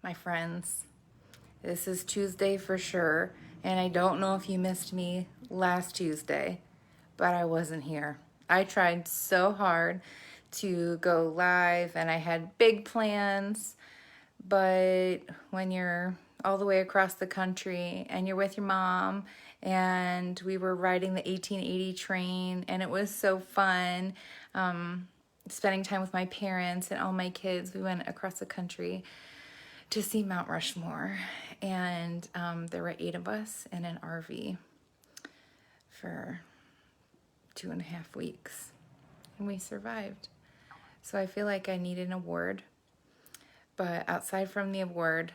my friends. This is Tuesday for sure, and I don't know if you missed me last Tuesday, but I wasn't here. I tried so hard to go live, and I had big plans, but when you're all the way across the country and you're with your mom, and we were riding the 1880 train, and it was so fun. Spending time with my parents and all my kids. We went across the country to see Mount Rushmore, and there were 8 of us in an RV for 2.5 weeks, and we survived. So I feel like I need an award, but outside from the award,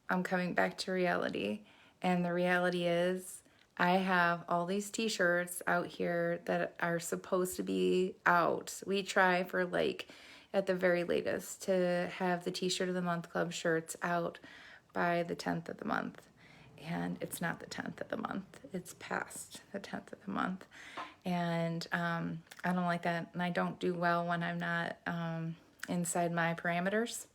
I'm coming back to reality, and the reality is I have all these t-shirts out here that are supposed to be out. We try for like at the very latest to have the t-shirt of the month club shirts out by the 10th of the month. And it's not the 10th of the month. It's past the 10th of the month. And I don't like that. And I don't do well when I'm not inside my parameters.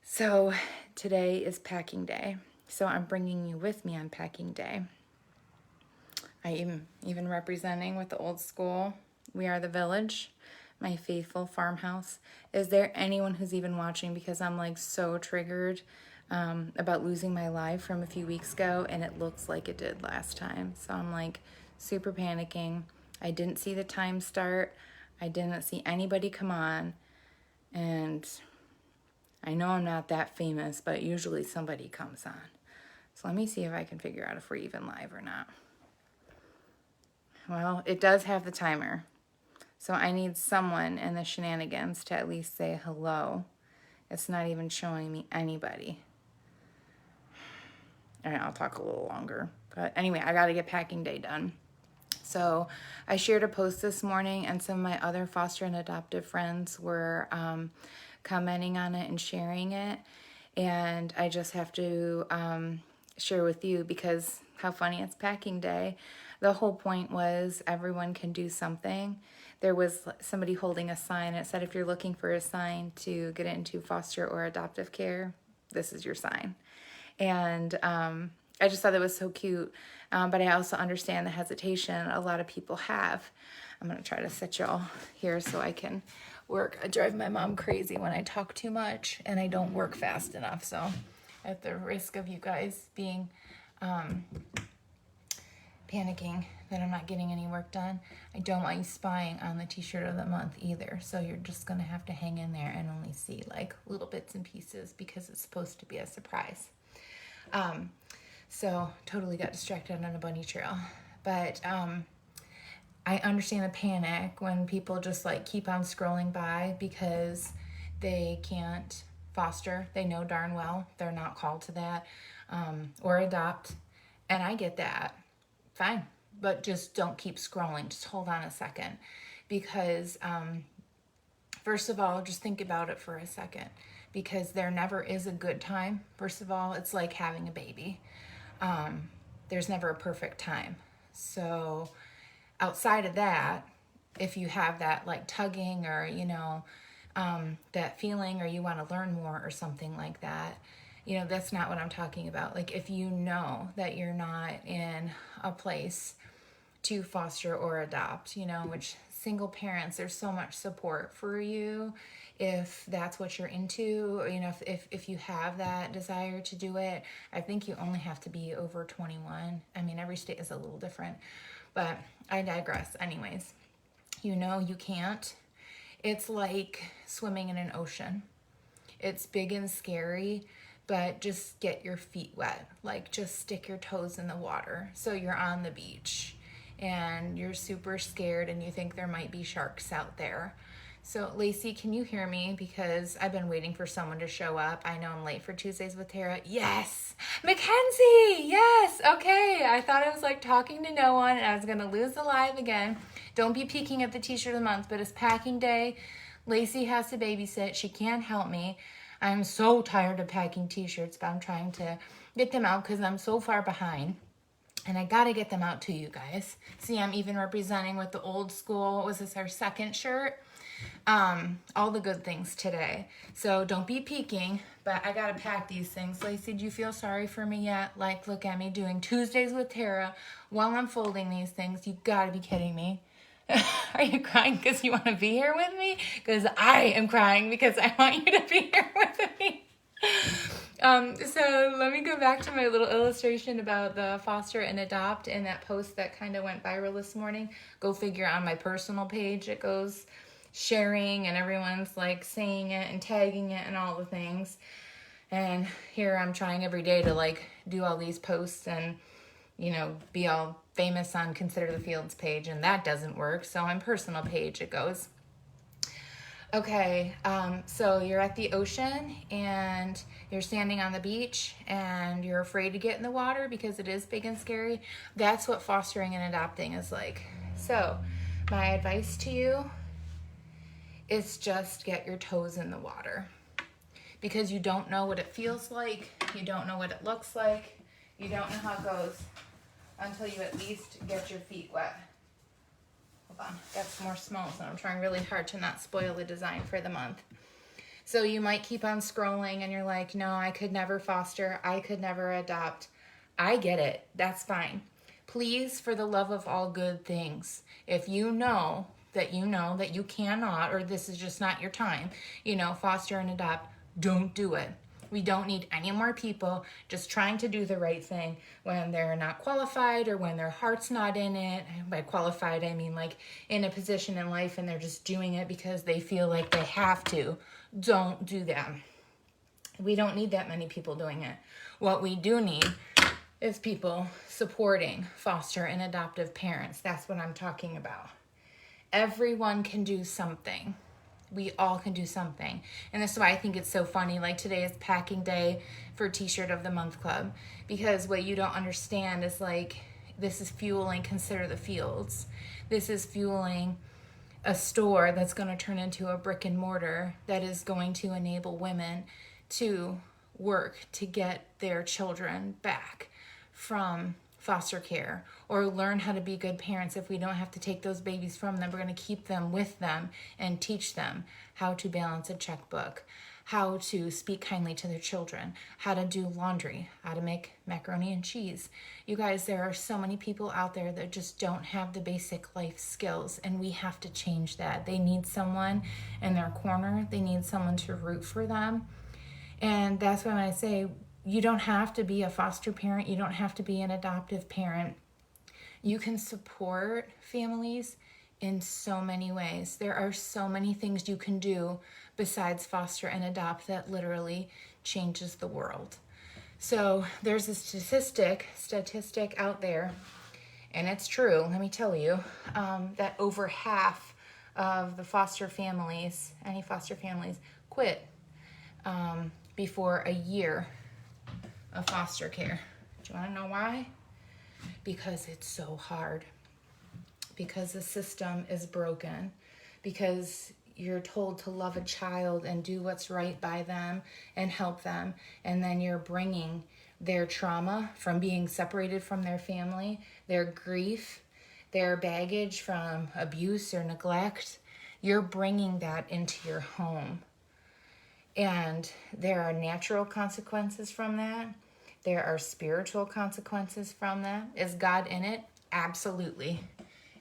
So today is packing day. So I'm bringing you with me on packing day. I am even representing with the old school. We are the village, my faithful farmhouse. Is there anyone who's even watching? Because I'm like so triggered about losing my live from a few weeks ago, and it looks like it did last time. So I'm like super panicking. I didn't see the time start. I didn't see anybody come on. And I know I'm not that famous, but usually somebody comes on. So let me see if I can figure out if we're even live or not. Well, it does have the timer. So I need someone in the shenanigans to at least say hello. It's not even showing me anybody. All right, I'll talk a little longer. But anyway, I got to get packing day done. So I shared a post this morning, and some of my other foster and adoptive friends were commenting on it and sharing it. And I just have to share with you, because how funny, it's packing day. The whole point was everyone can do something. There was somebody holding a sign. It said, if you're looking for a sign to get into foster or adoptive care, this is your sign. And I just thought that was so cute. But I also understand the hesitation a lot of people have. I'm going to try to sit y'all here so I can work. I drive my mom crazy when I talk too much and I don't work fast enough. So at the risk of you guys being panicking that I'm not getting any work done, I don't want you spying on the t-shirt of the month either. So you're just going to have to hang in there and only see like little bits and pieces, because it's supposed to be a surprise. So totally got distracted on a bunny trail. But I understand the panic when people just like keep on scrolling by because they can't foster. They know darn well they're not called to that, or adopt. And I get that. Fine. But just don't keep scrolling. Just hold on a second. Because first of all, just think about it for a second. Because there never is a good time. First of all, it's like having a baby. There's never a perfect time. So outside of that, if you have that like tugging or, that feeling, or you want to learn more or something like that, that's not what I'm talking about. Like if you know that you're not in a place to foster or adopt, which single parents, there's so much support for you if that's what you're into, if you have that desire to do it. I think you only have to be over 21. I mean, every state is a little different, but I digress. Anyways, you can't. It's like swimming in an ocean. It's big and scary, but just get your feet wet. Like just stick your toes in the water. So you're on the beach and you're super scared and you think there might be sharks out there. So Lacey, can you hear me? Because I've been waiting for someone to show up. I know I'm late for Tuesdays with Tara. Yes. Mackenzie. Yes. Okay. I thought I was like talking to no one and I was going to lose the live again. Don't be peeking at the t-shirt of the month, but it's packing day. Lacey has to babysit. She can't help me. I'm so tired of packing t-shirts, but I'm trying to get them out because I'm so far behind. And I got to get them out to you guys. See, I'm even representing with the old school. Was this our second shirt? All the good things today. So don't be peeking, but I gotta pack these things. Lacey, do you feel sorry for me yet? Like, look at me doing Tuesdays with Tara while I'm folding these things. You gotta be kidding me. Are you crying because you want to be here with me? Because I am crying because I want you to be here with me. So let me go back to my little illustration about the foster and adopt and that post that kind of went viral this morning. Go figure, on my personal page it goes sharing and everyone's like saying it and tagging it and all the things. And here I'm trying every day to like do all these posts and, you know, be all famous on Consider the Fields page, and that doesn't work. So on personal page it goes. Okay, so you're at the ocean and you're standing on the beach and you're afraid to get in the water because it is big and scary. That's what fostering and adopting is like. So my advice to you is just get your toes in the water, because you don't know what it feels like, you don't know what it looks like, you don't know how it goes until you at least get your feet wet. Hold on, got some more smalls and I'm trying really hard to not spoil the design for the month. So you might keep on scrolling and you're like, no, I could never foster, I could never adopt. I get it, that's fine. Please, for the love of all good things, if you know that you cannot, or this is just not your time, foster and adopt, don't do it. We don't need any more people just trying to do the right thing when they're not qualified or when their heart's not in it. By qualified, I mean like in a position in life and they're just doing it because they feel like they have to. Don't do that. We don't need that many people doing it. What we do need is people supporting foster and adoptive parents. That's what I'm talking about. Everyone can do something. We all can do something. And that's why I think it's so funny. Like today is packing day for T-shirt of the Month Club. Because what you don't understand is like, this is fueling Consider the Fields. This is fueling a store that's going to turn into a brick and mortar that is going to enable women to work to get their children back from foster care, or learn how to be good parents. If we don't have to take those babies from them, we're going to keep them with them and teach them how to balance a checkbook, how to speak kindly to their children, how to do laundry, how to make macaroni and cheese. You guys, there are so many people out there that just don't have the basic life skills, and we have to change that. They need someone in their corner. They need someone to root for them. And that's why when I say, you don't have to be a foster parent. You don't have to be an adoptive parent. You can support families in so many ways. There are so many things you can do besides foster and adopt that literally changes the world. So there's a statistic out there, and it's true, let me tell you, that over half of the any foster families quit before a year of foster care. Do you want to know why? Because it's so hard. Because the system is broken. Because you're told to love a child and do what's right by them and help them. And then you're bringing their trauma from being separated from their family, their grief, their baggage from abuse or neglect. You're bringing that into your home. And there are natural consequences from that. There are spiritual consequences from that. Is God in it? Absolutely.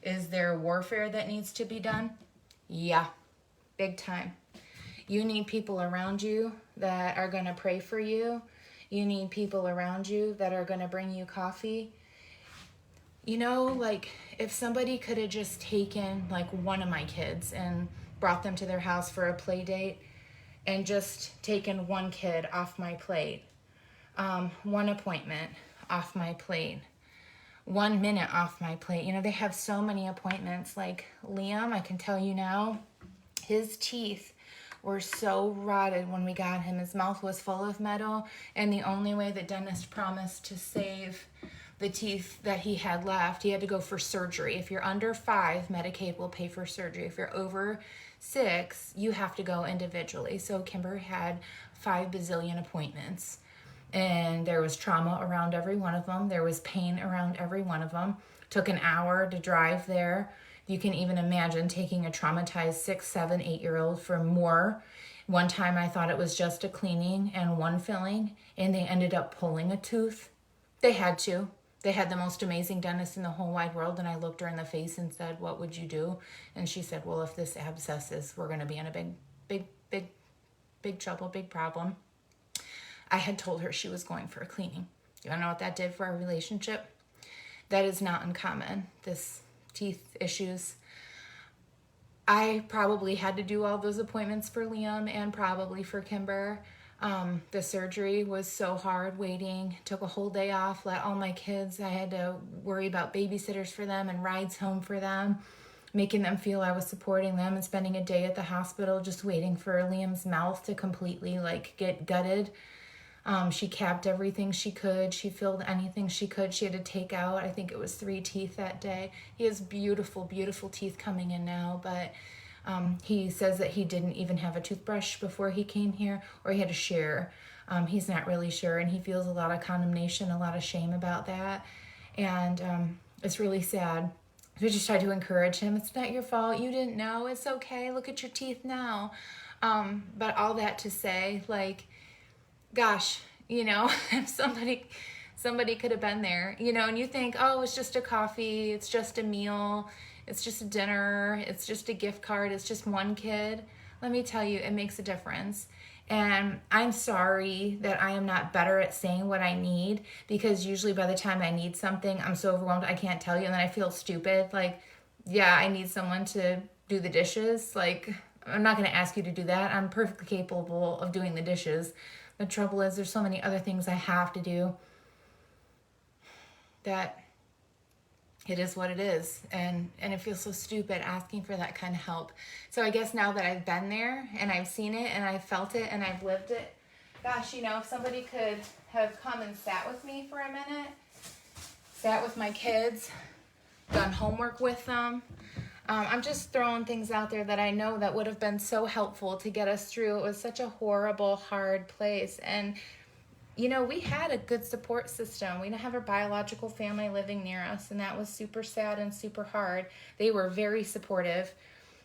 Is there warfare that needs to be done? Yeah, big time. You need people around you that are going to pray for you. You need people around you that are going to bring you coffee. Like if somebody could have just taken like one of my kids and brought them to their house for a play date and just taken one kid off my plate, one appointment off my plate, 1 minute off my plate. They have so many appointments. Like Liam, I can tell you now, his teeth were so rotted when we got him. His mouth was full of metal, and the only way the dentist promised to save the teeth that he had left, he had to go for surgery. If you're under 5, Medicaid will pay for surgery. If you're over 6, you have to go individually. So Kimber had 5 bazillion appointments. And there was trauma around every one of them. There was pain around every one of them. Took an hour to drive there You can even imagine taking a traumatized 6, 7, 8-year-old for more. One time I thought it was just a cleaning and one filling, and they ended up pulling a tooth. They had to. They had the most amazing dentist in the whole wide world, and I looked her in the face and said, "What would you do?" And she said, "Well, if this abscess is, we're going to be in a big trouble, big problem." I had told her she was going for a cleaning. You want to know what that did for our relationship? That is not uncommon, this teeth issues. I probably had to do all those appointments for Liam and probably for Kimber. The surgery was so hard waiting. Took a whole day off, let all my kids. I had to worry about babysitters for them and rides home for them, making them feel I was supporting them, and spending a day at the hospital just waiting for Liam's mouth to completely get gutted. She capped everything she could. She filled anything she could. She had to take out, I think it was 3 teeth that day. He has beautiful, beautiful teeth coming in now, but he says that he didn't even have a toothbrush before he came here, or he had to share. He's not really sure, and he feels a lot of condemnation, a lot of shame about that, and it's really sad. We just try to encourage him. It's not your fault. You didn't know. It's okay. Look at your teeth now. But all that to say, gosh, if somebody could have been there, and you think, oh, it's just a coffee, it's just a meal, it's just a dinner, it's just a gift card, it's just one kid. Let me tell you, it makes a difference. And I'm sorry that I am not better at saying what I need, because usually by the time I need something, I'm so overwhelmed I can't tell you, and then I feel stupid. Yeah, I need someone to do the dishes. I'm not going to ask you to do that. I'm perfectly capable of doing the dishes. The trouble is, there's so many other things I have to do that it is what it is. And it feels so stupid asking for that kind of help. So I guess now that I've been there and I've seen it and I've felt it and I've lived it, gosh, if somebody could have come and sat with me for a minute, sat with my kids, done homework with them. I'm just throwing things out there that I know that would have been so helpful to get us through. It was such a horrible, hard place. And, we had a good support system. We didn't have our biological family living near us, and that was super sad and super hard. They were very supportive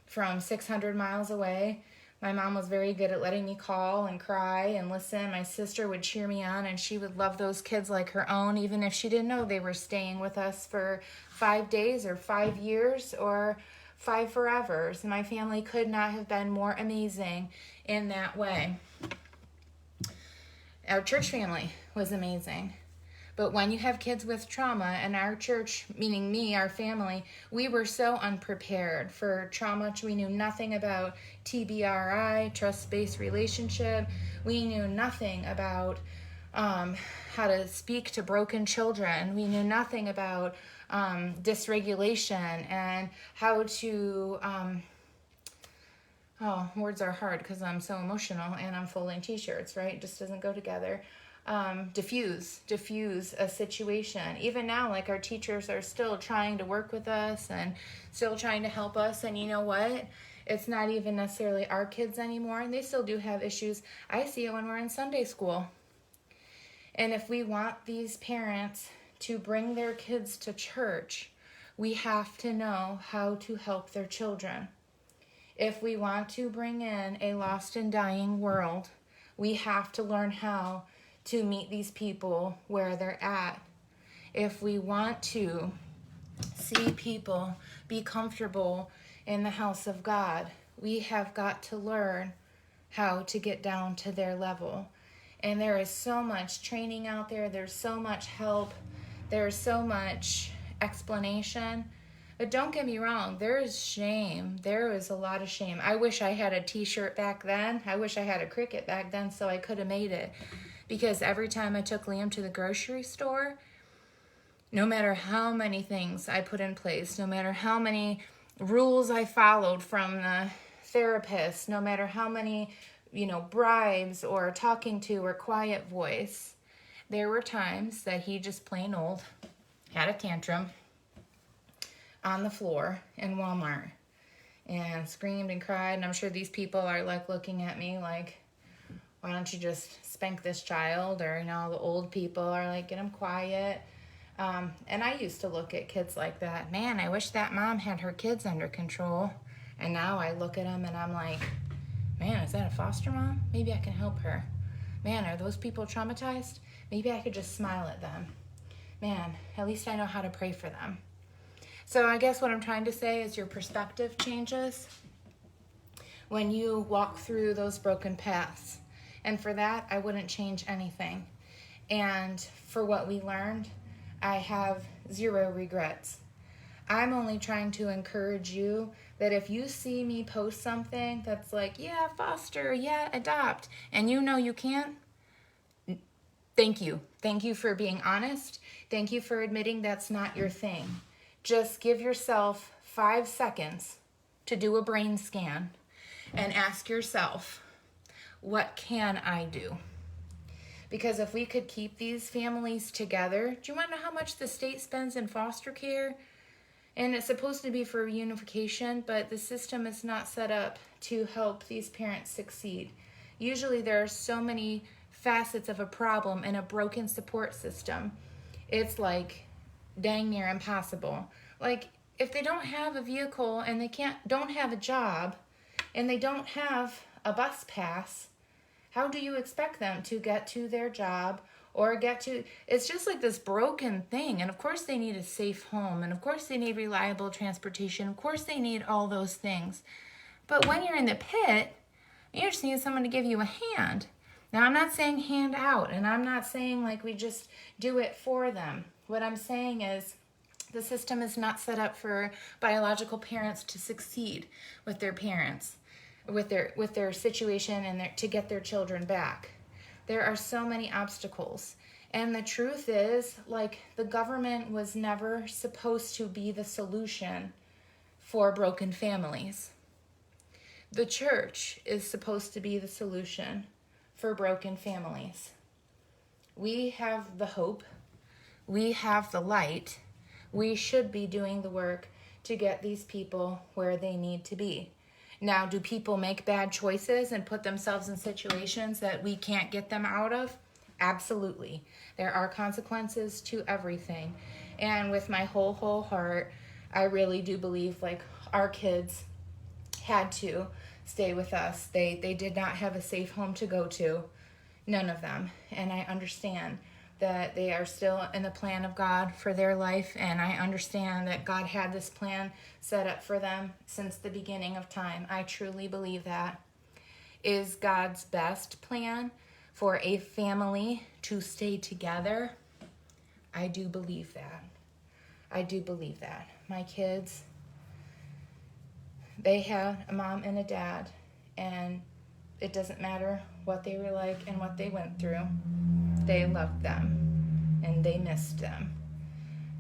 from 600 miles away. My mom was very good at letting me call and cry and listen. My sister would cheer me on, and she would love those kids like her own, even if she didn't know they were staying with us for 5 days or 5 years or 5 forevers. My family could not have been more amazing in that way. Our church family was amazing. But when you have kids with trauma, and our church, meaning me, our family, we were so unprepared for trauma. We knew nothing about TBRI, trust-based relationship. We knew nothing about how to speak to broken children. We knew nothing about dysregulation and how to... words are hard because I'm so emotional and I'm folding t-shirts, right? It just doesn't go together. Diffuse a situation. Even now, our teachers are still trying to work with us and still trying to help us. And you know what? It's not even necessarily our kids anymore, and they still do have issues. I see it when we're in Sunday school. And if we want these parents to bring their kids to church, we have to know how to help their children. If we want to bring in a lost and dying world, we have to learn how to meet these people where they're at. If we want to see people be comfortable in the house of God, we have got to learn how to get down to their level. And there is so much training out there. There's so much help. There's so much explanation. But don't get me wrong, there is shame. There is a lot of shame. I wish I had a t-shirt back then. I wish I had a Cricut back then so I could have made it. Because every time I took Liam to the grocery store, no matter how many things I put in place, no matter how many rules I followed from the therapist, no matter how many, bribes or talking to or quiet voice, there were times that he just plain old had a tantrum on the floor in Walmart and screamed and cried. And I'm sure these people are looking at me like, why don't you just spank this child? Or, the old people are get him quiet. And I used to look at kids like that. Man, I wish that mom had her kids under control. And now I look at them and I'm like, man, is that a foster mom? Maybe I can help her. Man, are those people traumatized? Maybe I could just smile at them. Man, at least I know how to pray for them. So I guess what I'm trying to say is your perspective changes when you walk through those broken paths. And for that, I wouldn't change anything. And for what we learned, I have zero regrets. I'm only trying to encourage you that if you see me post something that's like, yeah, foster, yeah, adopt, and you know you can't, thank you. Thank you for being honest. Thank you for admitting that's not your thing. Just give yourself 5 seconds to do a brain scan and ask yourself, what can I do? Because if we could keep these families together, do you want to know how much the state spends in foster care? And it's supposed to be for reunification, but the system is not set up to help these parents succeed. Usually there are so many facets of a problem in a broken support system. It's like dang near impossible. Like if they don't have a vehicle and they don't have a job and they don't have a bus pass, how do you expect them to get to their job or it's just like this broken thing. And of course they need a safe home. And of course they need reliable transportation. Of course they need all those things. But when you're in the pit, you just need someone to give you a hand. Now I'm not saying hand out, and I'm not saying like we just do it for them. What I'm saying is the system is not set up for biological parents to succeed with their parents, with their situation and to get their children back. There are so many obstacles. And the truth is, like, the government was never supposed to be the solution for broken families. The church is supposed to be the solution for broken families. We have the hope. We have the light. We should be doing the work to get these people where they need to be. Now, do people make bad choices and put themselves in situations that we can't get them out of? Absolutely. There are consequences to everything. And with my whole heart, I really do believe like our kids had to stay with us. They did not have a safe home to go to. None of them. And I understand that they are still in the plan of God for their life, and I understand that God had this plan set up for them since the beginning of time. I truly believe that is God's best plan for a family to stay together. I do believe that. I do believe that. My kids, they have a mom and a dad, and it doesn't matter what they were like and what they went through. They loved them and they missed them.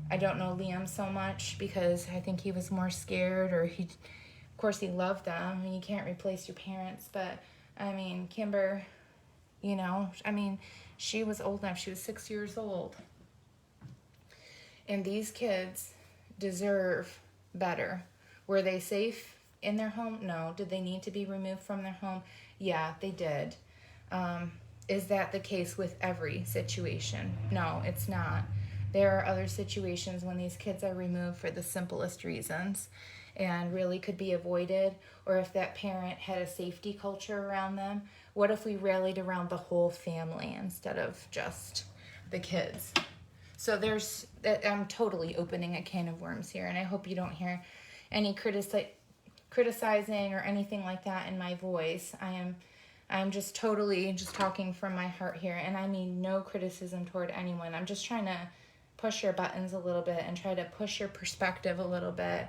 I don't know Liam so much because I think he was more scared, or of course he loved them. I mean, you can't replace your parents, but I mean, Kimber, she was old enough. She was 6 years old. And these kids deserve better. Were they safe in their home? No. Did they need to be removed from their home? Yeah, they did. Is that the case with every situation? No, it's not. There are other situations when these kids are removed for the simplest reasons and really could be avoided, or if that parent had a safety culture around them. What if we rallied around the whole family instead of just the kids? So I'm totally opening a can of worms here, and I hope you don't hear any criticizing or anything like that in my voice. I'm just totally just talking from my heart here, and I mean no criticism toward anyone. I'm just trying to push your buttons a little bit and try to push your perspective a little bit.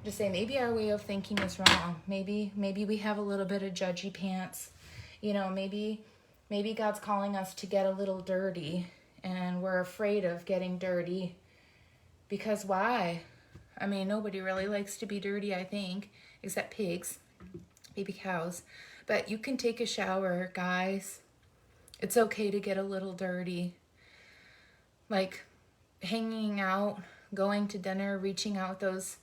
Just say maybe our way of thinking is wrong. Maybe we have a little bit of judgy pants. Maybe God's calling us to get a little dirty, and we're afraid of getting dirty. Because why? I mean, nobody really likes to be dirty, I think, except pigs, baby cows. But you can take a shower, guys. It's okay to get a little dirty. Like hanging out, going to dinner, reaching out those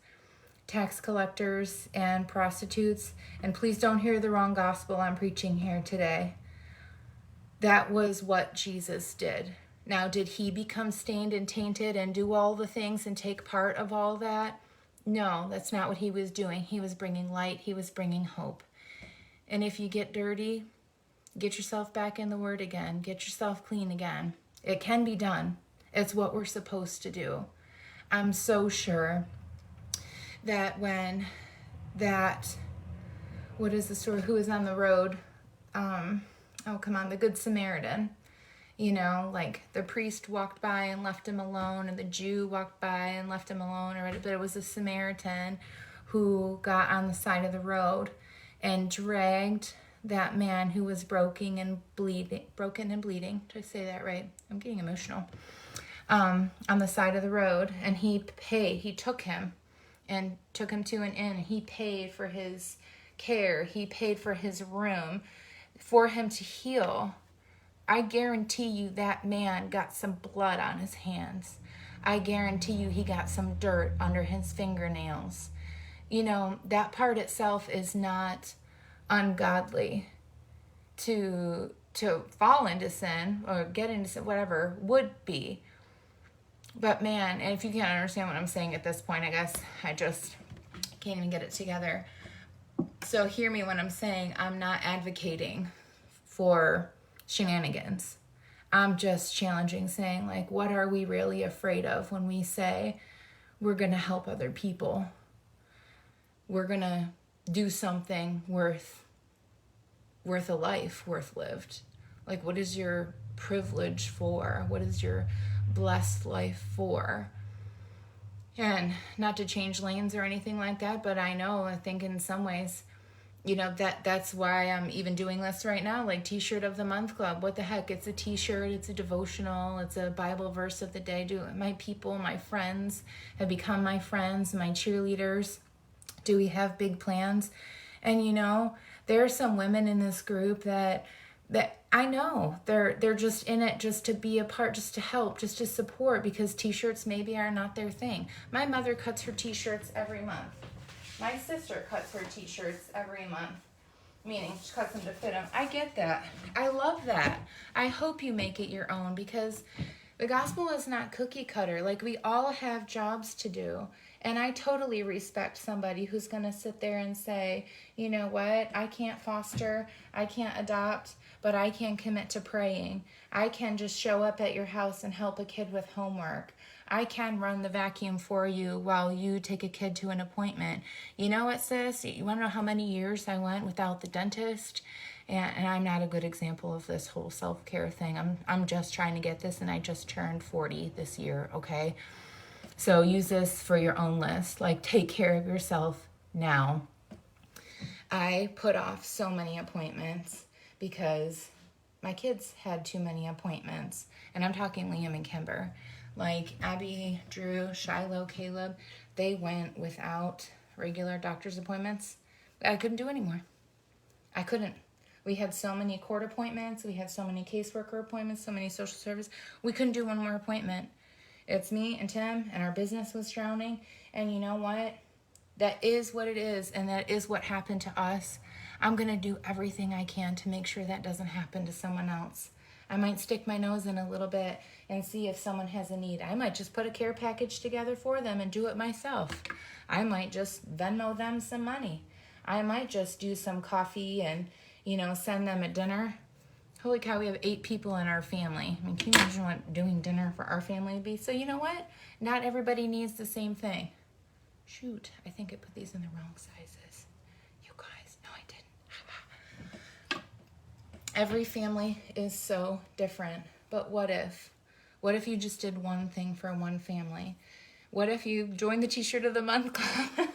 tax collectors and prostitutes. And please don't hear the wrong gospel I'm preaching here today. That was what Jesus did. Now, did he become stained and tainted and do all the things and take part of all that? No, that's not what he was doing. He was bringing light. He was bringing hope. And if you get dirty, get yourself back in the Word again. Get yourself clean again. It can be done. It's what we're supposed to do. I'm so sure that when that, what is the story? Who is on the road? The Good Samaritan. You know, like the priest walked by and left him alone, and the Jew walked by and left him alone, but it was a Samaritan who got on the side of the road and dragged that man who was broken and bleeding. Did I say that right? I'm getting emotional. On the side of the road, and he took him to an inn. He paid for his care. He paid for his room for him to heal. I guarantee you that man got some blood on his hands. I guarantee you he got some dirt under his fingernails. You know, that part itself is not ungodly. To fall into sin or get into sin, whatever, would be. But man, and if you can't understand what I'm saying at this point, I guess I just can't even get it together. So hear me when I'm saying I'm not advocating for shenanigans. I'm just challenging, saying, like, what are we really afraid of when we say we're going to help other people? We're going to do something worth a life worth lived. Like, what is your privilege for? What is your blessed life for? And not to change lanes or anything like that, but I think in some ways, you know, that's why I'm even doing this right now, like T-shirt of the Month Club. What the heck? It's a T-shirt, it's a devotional, it's a Bible verse of the day. My people, my friends have become my friends, my cheerleaders. Do we have big plans? And you know, there are some women in this group that I know they're just in it just to be a part, just to help, just to support, because T-shirts maybe are not their thing. My mother cuts her T-shirts every month. My sister cuts her T-shirts every month, meaning she cuts them to fit them. I get that. I love that. I hope you make it your own, because the gospel is not cookie cutter. Like, we all have jobs to do. And I totally respect somebody who's going to sit there and say, you know what, I can't foster, I can't adopt, but I can commit to praying. I can just show up at your house and help a kid with homework. I can run the vacuum for you while you take a kid to an appointment. You know what, sis? You want to know how many years I went without the dentist? And I'm not a good example of this whole self-care thing. I'm just trying to get this, and I just turned 40 this year, okay? So use this for your own list. Like, take care of yourself now. I put off so many appointments because my kids had too many appointments. And I'm talking Liam and Kimber. Like Abby, Drew, Shiloh, Caleb, they went without regular doctor's appointments. I couldn't do anymore. I couldn't. We had so many court appointments. We had so many caseworker appointments, so many social service. We couldn't do one more appointment. It's me and Tim, and our business was drowning. And you know what? That is what it is, and that is what happened to us. I'm going to do everything I can to make sure that doesn't happen to someone else. I might stick my nose in a little bit and see if someone has a need. I might just put a care package together for them and do it myself. I might just Venmo them some money. I might just do some coffee and, you know, send them a dinner. Holy cow, we have 8 people in our family. I mean, can you imagine what doing dinner for our family would be? So you know what? Not everybody needs the same thing. Shoot, I think I put these in the wrong sizes. You guys, no, I didn't. Every family is so different. But what if? What if you just did one thing for one family? What if you joined the T-shirt of the Month Club?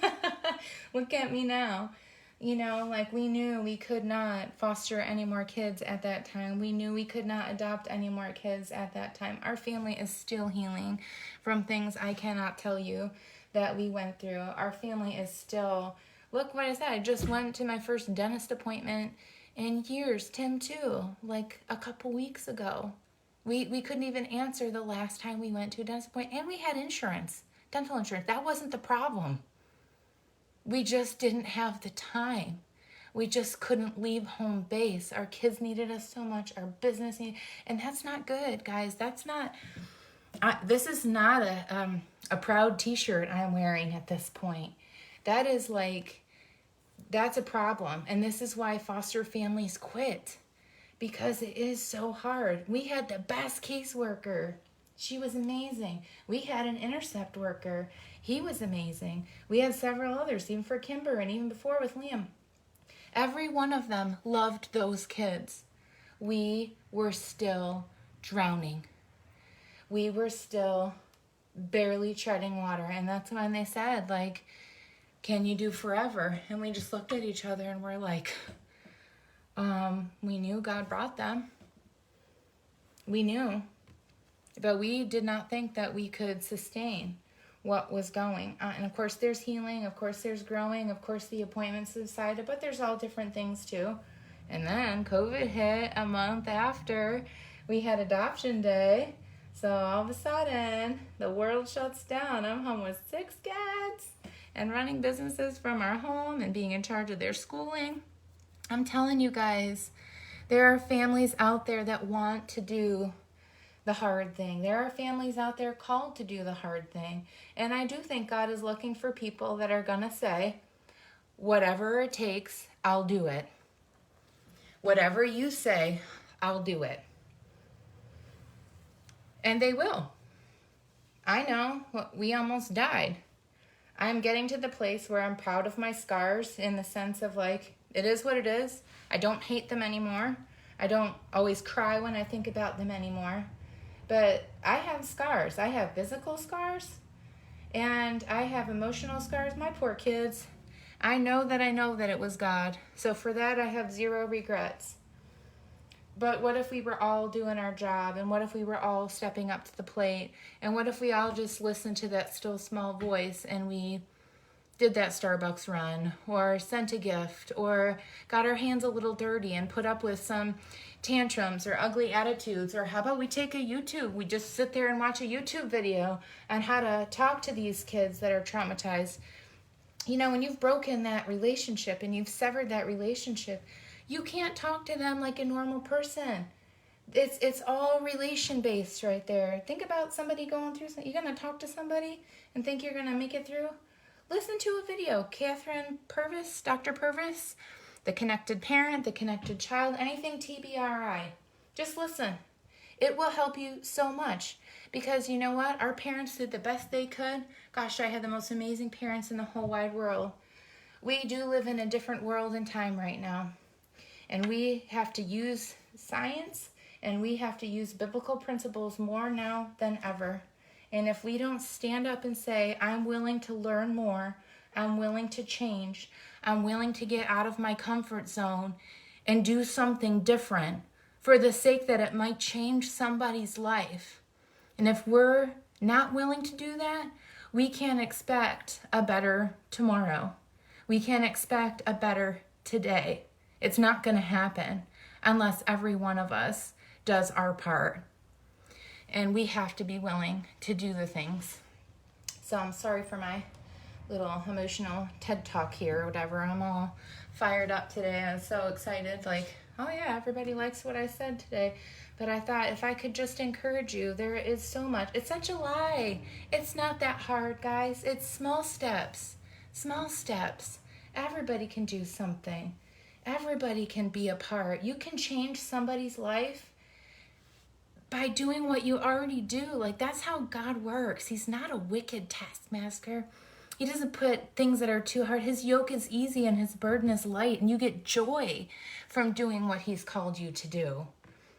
Look at me now. You know, like, we knew we could not foster any more kids at that time. We knew we could not adopt any more kids at that time. Our family is still healing from things I cannot tell you that we went through. Our family is still, look what I said, I just went to my first dentist appointment in years. Tim too, like a couple weeks ago. We couldn't even answer the last time we went to a dentist appointment, and we had insurance, dental insurance. That wasn't the problem. We just didn't have the time. We just couldn't leave home base. Our kids needed us so much. Our business needed, and that's not good, guys. That's not. This is not a proud T-shirt I'm wearing at this point. That is like, that's a problem, and this is why foster families quit, because it is so hard. We had the best caseworker. She was amazing. We had an intercept worker. He was amazing. We had several others, even for Kimber and even before with Liam. Every one of them loved those kids. We were still drowning. We were still barely treading water. And that's when they said, like, can you do forever? And we just looked at each other and we're like, we knew God brought them. We knew. But we did not think that we could sustain what was going on. And of course there's healing, of course there's growing, of course the appointments subsided, but there's all different things too. And then COVID hit a month after we had adoption day. So all of a sudden the world shuts down. I'm home with 6 kids and running businesses from our home and being in charge of their schooling. I'm telling you guys, there are families out there that want to do the hard thing. There are families out there called to do the hard thing. And I do think God is looking for people that are going to say, whatever it takes, I'll do it. Whatever you say, I'll do it. And they will. I know, we almost died. I'm getting to the place where I'm proud of my scars in the sense of like, it is what it is. I don't hate them anymore. I don't always cry when I think about them anymore. But I have scars. I have physical scars and I have emotional scars. My poor kids. I know that it was God. So for that, I have 0 regrets. But what if we were all doing our job? And what if we were all stepping up to the plate? And what if we all just listened to that still small voice and we did that Starbucks run or sent a gift or got our hands a little dirty and put up with some tantrums or ugly attitudes? Or how about we take a YouTube, we just sit there and watch a YouTube video on how to talk to these kids that are traumatized. You know, when you've broken that relationship and you've severed that relationship, you can't talk to them like a normal person. It's all relation based right there. Think about somebody going through something. You're going to talk to somebody and think you're going to make it through? Listen to a video. Catherine Purvis, Dr. Purvis, The Connected Parent, The Connected Child, anything TBRI. Just listen. It will help you so much because you know what? Our parents did the best they could. Gosh, I had the most amazing parents in the whole wide world. We do live in a different world and time right now. And we have to use science and we have to use biblical principles more now than ever. And if we don't stand up and say, I'm willing to learn more, I'm willing to change, I'm willing to get out of my comfort zone and do something different for the sake that it might change somebody's life. And if we're not willing to do that, we can't expect a better tomorrow. We can't expect a better today. It's not going to happen unless every one of us does our part. And we have to be willing to do the things. So I'm sorry for my little emotional TED talk here or whatever. I'm all fired up today. I'm so excited. Like, oh yeah, everybody likes what I said today. But I thought if I could just encourage you, there is so much. It's such a lie. It's not that hard, guys. It's small steps. Small steps. Everybody can do something. Everybody can be a part. You can change somebody's life by doing what you already do. Like, that's how God works. He's not a wicked taskmaster. He doesn't put things that are too hard. His yoke is easy and his burden is light, and you get joy from doing what he's called you to do.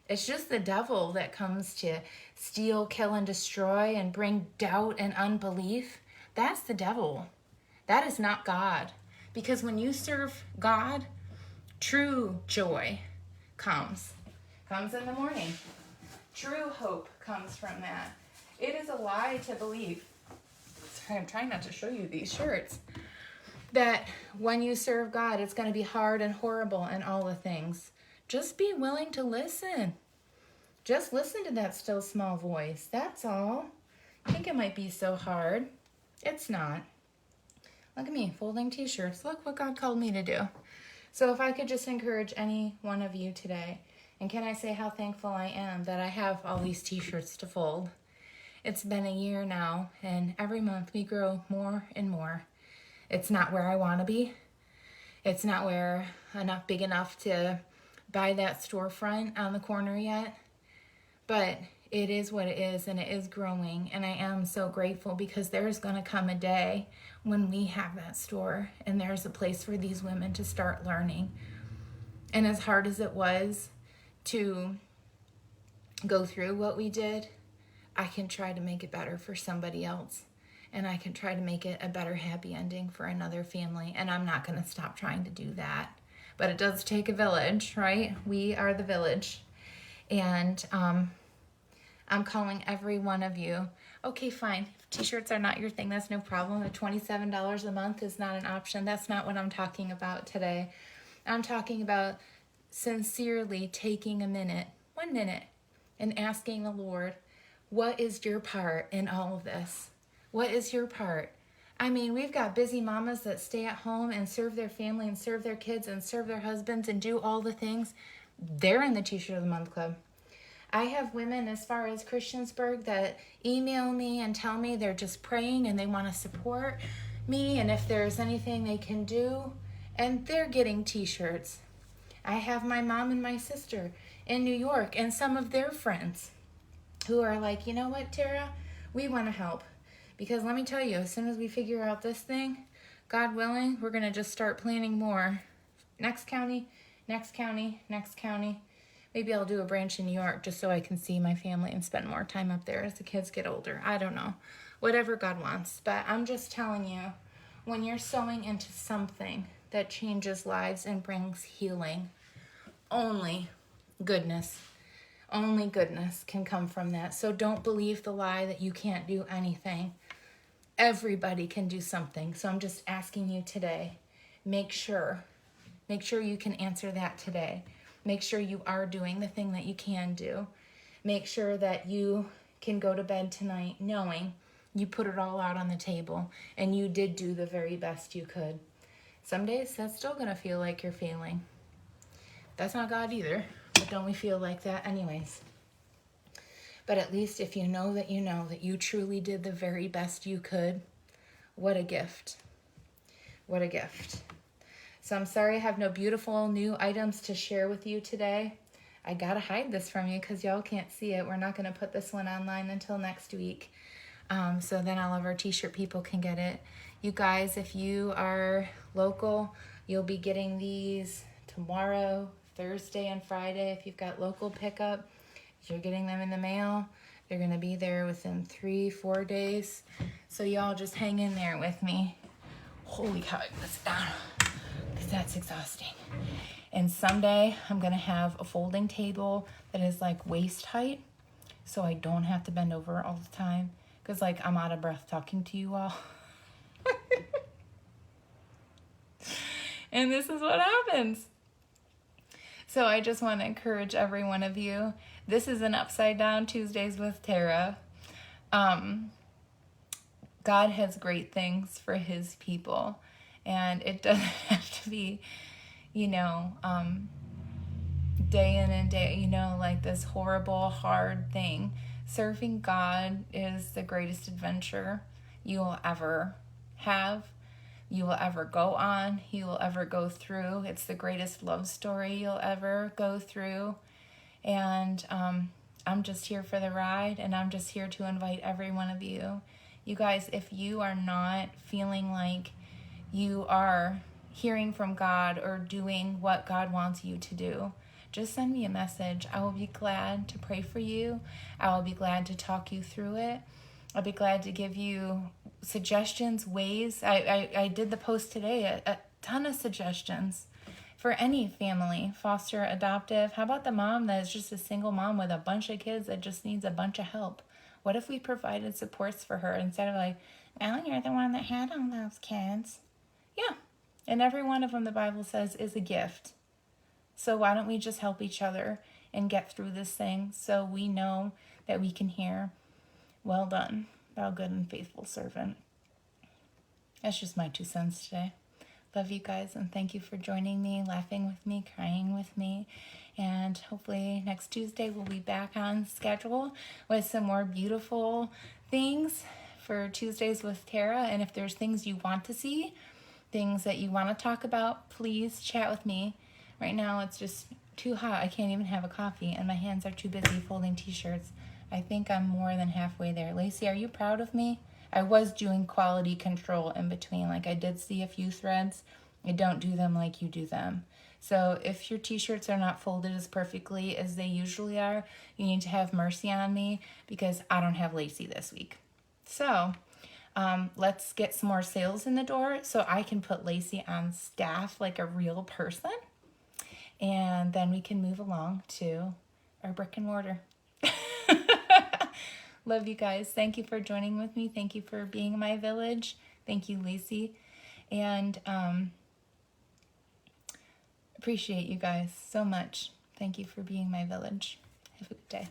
It's just the devil that comes to steal, kill, and destroy and bring doubt and unbelief. That's the devil. That is not God. Because when you serve God, true joy comes in the morning. True hope comes from that. It is a lie to believe. Sorry, I'm trying not to show you these shirts. That when you serve God, it's going to be hard and horrible and all the things. Just be willing to listen. Just listen to that still small voice. That's all. I think it might be so hard. It's not. Look at me, folding t-shirts. Look what God called me to do. So if I could just encourage any one of you today, and can I say how thankful I am that I have all these t-shirts to fold. It's been a year now, and every month we grow more and more. It's not where I want to be. It's not where big enough to buy that storefront on the corner yet, but it is what it is, and it is growing, and I am so grateful because there's going to come a day when we have that store and there's a place for these women to start learning. And as hard as it was to go through what we did, I can try to make it better for somebody else, and I can try to make it a better happy ending for another family, and I'm not going to stop trying to do that. But it does take a village, right? We are the village. And I'm calling every one of you. Okay, fine. If t-shirts are not your thing, that's no problem. The $27 a month is not an option. That's not what I'm talking about today. I'm talking about sincerely taking a minute, 1 minute, and asking the Lord, what is your part in all of this? What is your part? I mean, we've got busy mamas that stay at home and serve their family and serve their kids and serve their husbands and do all the things. They're in the T-shirt of the Month Club. I have women as far as Christiansburg that email me and tell me they're just praying and they want to support me and if there's anything they can do, and they're getting t-shirts. I have my mom and my sister in New York and some of their friends who are like, you know what, Tara, we want to help. Because let me tell you, as soon as we figure out this thing, God willing, we're going to just start planning more. Next county, next county, next county. Maybe I'll do a branch in New York just so I can see my family and spend more time up there as the kids get older. I don't know. Whatever God wants. But I'm just telling you, when you're sowing into something that changes lives and brings healing, only goodness can come from that. So don't believe the lie that you can't do anything. Everybody can do something. So I'm just asking you today, make sure you can answer that today. Make sure you are doing the thing that you can do. Make sure that you can go to bed tonight knowing you put it all out on the table and you did do the very best you could. Some days that's still going to feel like you're failing. That's not God either, but don't we feel like that anyways? But at least if you know that you truly did the very best you could, what a gift. What a gift. So I'm sorry I have no beautiful new items to share with you today. I gotta hide this from you because y'all can't see it. We're not gonna put this one online until next week. So then all of our t-shirt people can get it. You guys, if you are local, you'll be getting these tomorrow, Thursday and Friday. If you've got local pickup, you're getting them in the mail. They're gonna be there within 3-4 days. So y'all just hang in there with me. Holy cow, let's down. That's exhausting. And someday I'm going to have a folding table that is like waist height so I don't have to bend over all the time because like I'm out of breath talking to you all. And this is what happens. So I just want to encourage every one of you. This is an Upside Down Tuesdays with Tara. God has great things for his people. And it doesn't have to be, day in and day, like this horrible, hard thing. Serving God is the greatest adventure you will ever have, you will ever go on, you will ever go through. It's the greatest love story you'll ever go through. And I'm just here for the ride, and I'm just here to invite every one of you. You guys, if you are not feeling like you are hearing from God or doing what God wants you to do, just send me a message. I will be glad to pray for you. I will be glad to talk you through it. I'll be glad to give you suggestions, ways. I did the post today, a ton of suggestions for any family, foster, adoptive. How about the mom that is just a single mom with a bunch of kids that just needs a bunch of help? What if we provided supports for her instead of like, well, you're the one that had all those kids? Yeah, and every one of them, the Bible says, is a gift. So why don't we just help each other and get through this thing so we know that we can hear, well done, thou good and faithful servant. That's just my 2 cents today. Love you guys, and thank you for joining me, laughing with me, crying with me. And hopefully next Tuesday we'll be back on schedule with some more beautiful things for Tuesdays with Tara. And if there's things you want to see, things that you want to talk about, please chat with me. Right now it's just too hot. I can't even have a coffee, and my hands are too busy folding t-shirts. I think I'm more than halfway there. Lacey, are you proud of me? I was doing quality control in between. Like, I did see a few threads. I don't do them like you do them. So if your t-shirts are not folded as perfectly as they usually are, you need to have mercy on me, because I don't have Lacey this week. So let's get some more sales in the door so I can put Lacey on staff like a real person. And then we can move along to our brick and mortar. Love you guys. Thank you for joining with me. Thank you for being in my village. Thank you, Lacey. And appreciate you guys so much. Thank you for being my village. Have a good day.